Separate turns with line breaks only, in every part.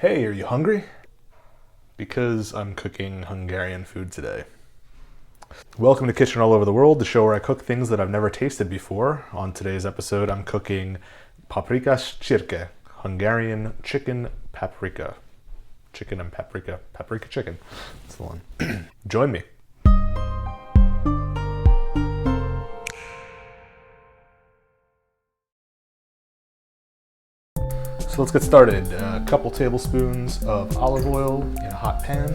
Hey, are you hungry? Because I'm cooking Hungarian food today. Welcome to Kitchen All Over the World, the show where I cook things that I've never tasted before. On today's episode, I'm cooking Paprikás Csirke, Hungarian chicken paprika. Chicken and paprika. Paprika chicken. That's the one. Join me. So let's get started. A couple tablespoons of olive oil in a hot pan,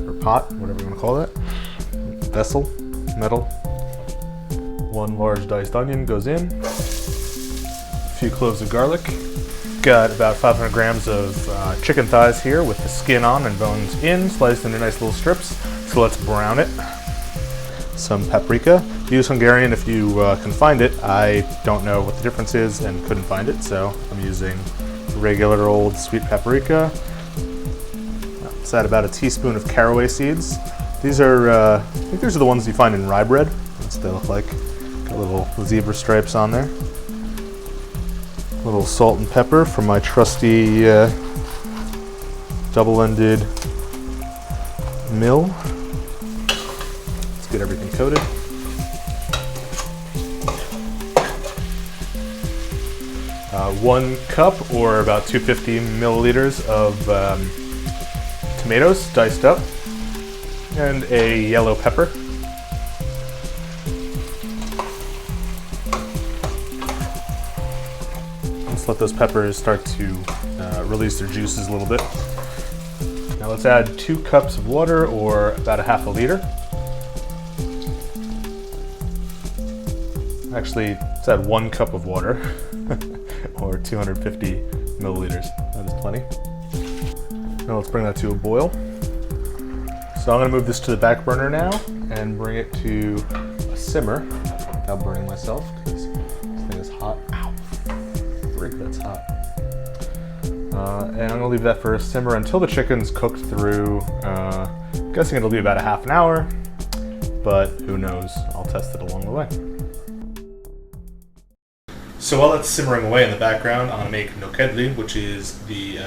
or pot, whatever you want to call that. Vessel, metal. 1 large diced onion goes in. A few cloves of garlic. Got about 500 grams of chicken thighs here with the skin on and bones in, sliced into nice little strips. So let's brown it. Some paprika. Use Hungarian if you can find it. I don't know what the difference is and couldn't find it, so I'm using regular old sweet paprika. Let's add about a teaspoon of caraway seeds. These are, I think these are the ones you find in rye bread. That's what they look like. Got little zebra stripes on there. A little salt and pepper from my trusty double-ended mill. Let's get everything coated. One cup, or about 250 milliliters of tomatoes diced up, and a yellow pepper. Let's let those peppers start to release their juices a little bit. Now let's add 2 cups of water, or about a half a liter. Actually, let's add 1 cup of water, or 250 milliliters. That is plenty. Now let's bring that to a boil. So I'm going to move this to the back burner now and bring it to a simmer without burning myself, because this thing is hot. Ow! Frig, that's hot. And I'm going to leave that for a simmer until the chicken's cooked through. I'm guessing it'll be about a half an hour, but who knows? I'll test it along the way. So while it's simmering away in the background, I'm going to make nokedli, which is the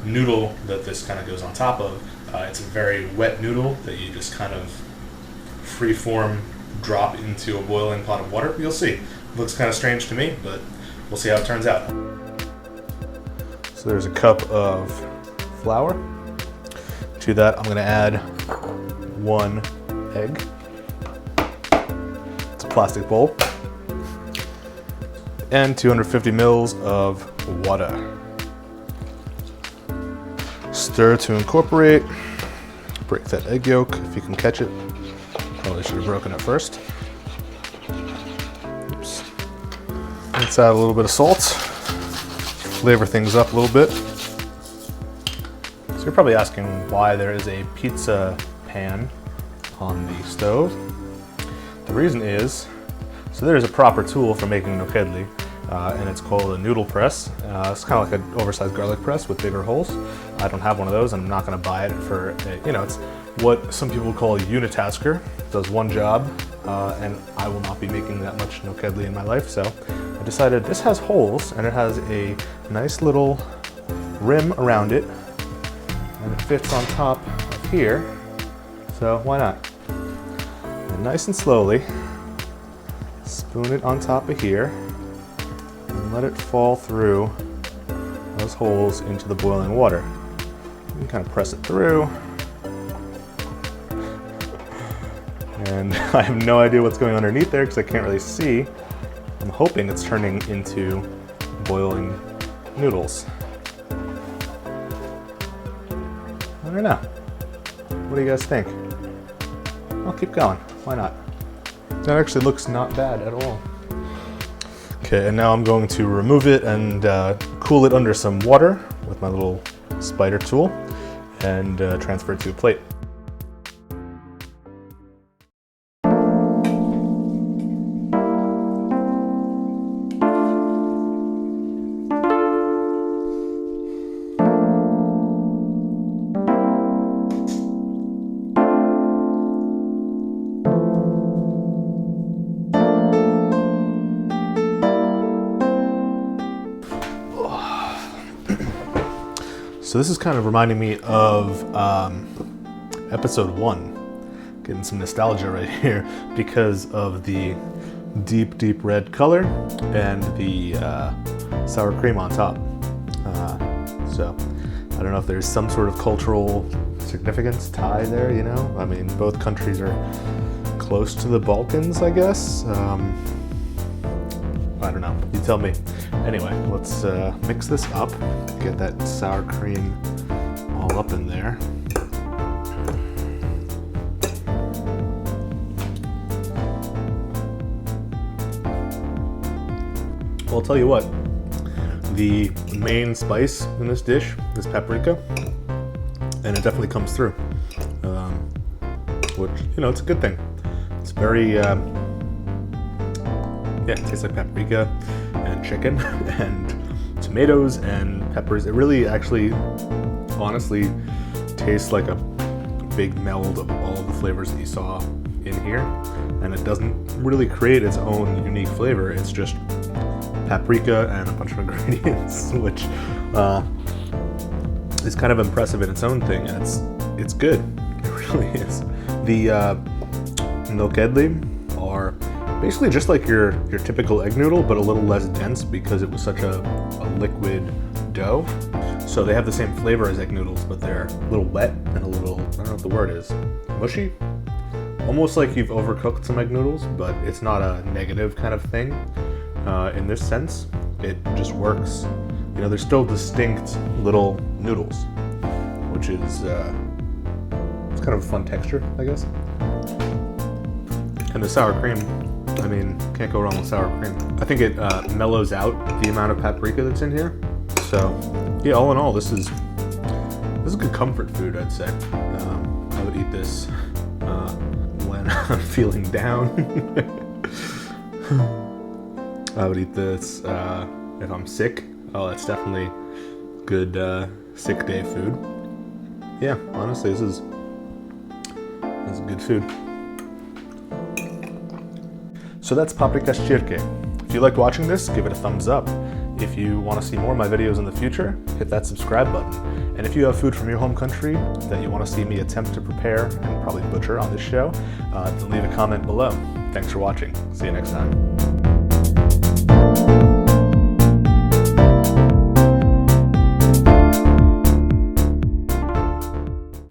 noodle that this kind of goes on top of. It's a very wet noodle that you just kind of free-form drop into a boiling pot of water. You'll see. It looks kind of strange to me, but we'll see how it turns out. So there's a cup of flour. To that, I'm going to add 1 egg. It's a plastic bowl. And 250 mils of water. Stir to incorporate. Break that egg yolk if you can catch it. Probably should have broken it first. Oops. Let's add a little bit of salt. Flavor things up a little bit. So you're probably asking why there is a pizza pan on the stove. The reason is, so there's a proper tool for making nokedli. And it's called a noodle press. It's kind of like an oversized garlic press with bigger holes. I don't have one of those, and I'm not going to buy it for, it's what some people call a unitasker. It does one job, and I will not be making that much nokedli in my life, so I decided this has holes, and it has a nice little rim around it, and it fits on top of here, so why not? And nice and slowly, spoon it on top of here, and let it fall through those holes into the boiling water. You can kind of press it through. And I have no idea what's going underneath there because I can't really see. I'm hoping it's turning into boiling noodles. I don't know. What do you guys think? I'll keep going. Why not? That actually looks not bad at all. Okay, and now I'm going to remove it and cool it under some water with my little spider tool and transfer it to a plate. So this is kind of reminding me of episode 1. Getting some nostalgia right here because of the deep red color and the sour cream on top. So I don't know if there's some sort of cultural significance tie there, you know? I mean, both countries are close to the Balkans, I guess. I don't know, you tell me. Anyway, let's mix this up, get that sour cream all up in there. Well, I'll tell you what, the main spice in this dish is paprika, and it definitely comes through, which, you know, it's a good thing. It's very, yeah, it tastes like paprika and chicken and tomatoes and peppers. It really actually, honestly, tastes like a big meld of all of the flavors that you saw in here, and it doesn't really create its own unique flavor. It's just paprika and a bunch of ingredients, which is kind of impressive in its own thing, and it's good. It really is. The nokedli are basically just like your typical egg noodle, but a little less dense because it was such a liquid dough. So they have the same flavor as egg noodles, but they're a little wet and a little, I don't know what the word is, mushy? Almost like you've overcooked some egg noodles, but it's not a negative kind of thing. In this sense, it just works. You know, they're still distinct little noodles, which is it's kind of a fun texture, I guess. And the sour cream, I mean, can't go wrong with sour cream. I think it mellows out the amount of paprika that's in here. So, yeah, all in all, this is good comfort food, I'd say. I would eat this when I'm feeling down. I would eat this if I'm sick. Oh, that's definitely good sick day food. Yeah, honestly, this is good food. So that's Paprikás Csirke. If you liked watching this, give it a thumbs up. If you want to see more of my videos in the future, hit that subscribe button. And if you have food from your home country that you want to see me attempt to prepare and probably butcher on this show, then leave a comment below. Thanks for watching. See you next time.